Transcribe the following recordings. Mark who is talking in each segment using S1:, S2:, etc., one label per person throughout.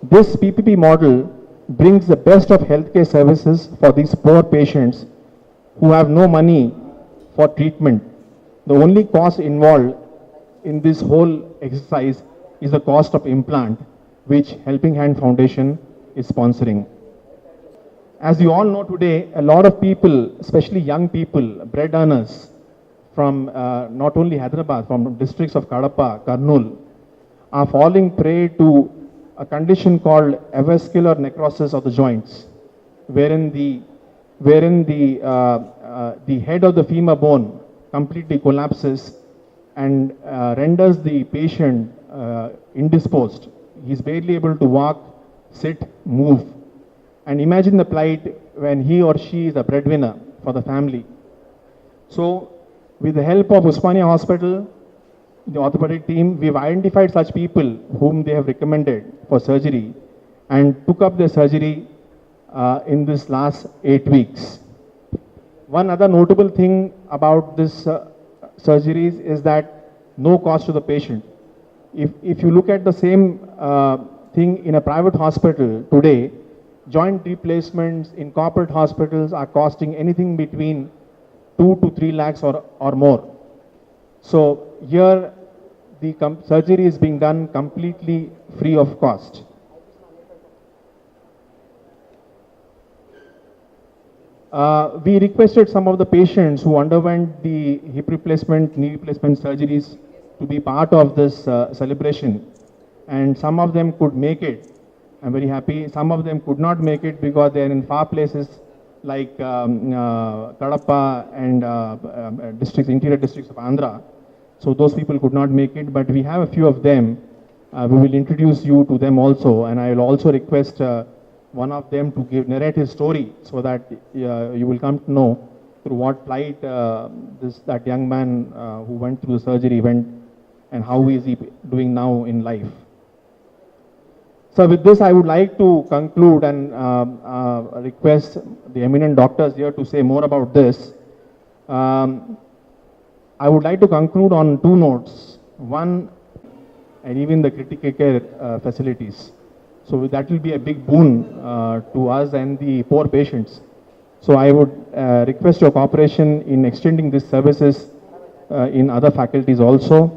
S1: This PPP model brings the best of healthcare services for these poor patients who have no money for treatment. The only cost involved in this whole exercise is the cost of implant, which Helping Hand Foundation is sponsoring. As you all know today, a lot of people, especially young people, bread earners from not only Hyderabad, from districts of Kadapa, Kurnool, are falling prey to a condition called avascular necrosis of the joints, wherein the head of the femur bone completely collapses and renders the patient indisposed. He's barely able to walk, sit, move. And imagine the plight when he or she is a breadwinner for the family. So, with the help of Usmania Hospital, the orthopedic team, we've identified such people whom they have recommended for surgery and took up their surgery in this last 8 weeks. One other notable thing about this surgeries is that no cost to the patient. If you look at the same thing in a private hospital today, joint replacements in corporate hospitals are costing anything between 2 to 3 lakhs or more. So here the surgery is being done completely free of cost. We requested some of the patients who underwent the hip replacement, knee replacement surgeries to be part of this celebration, and some of them could make it. I'm very happy. Some of them could not make it because they are in far places like Kadapa and districts, interior districts of Andhra. So those people could not make it, but we have a few of them. We will introduce you to them also, and I will also request one of them to narrate his story so that you will come to know through what plight that young man who went through the surgery went and how is he doing now in life. So with this, I would like to conclude and request the eminent doctors here to say more about this. I would like to conclude on two notes. One, and even the critical care facilities. So that will be a big boon to us and the poor patients. So I would request your cooperation in extending these services in other faculties also.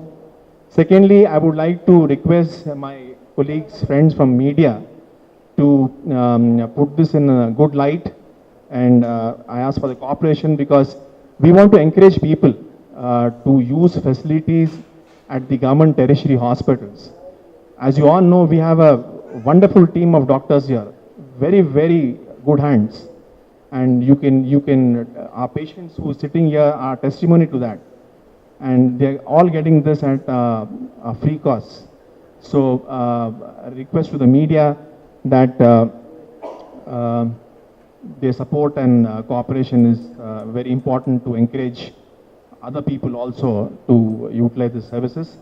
S1: Secondly, I would like to request my colleagues, friends from media to put this in a good light, and I ask for the cooperation because we want to encourage people to use facilities at the government tertiary hospitals. As you all know, we have a wonderful team of doctors here, very, very good hands, and our patients who are sitting here are testimony to that, and they're all getting this at a free cost. So a request to the media that their support and cooperation is very important to encourage other people also to utilize the services.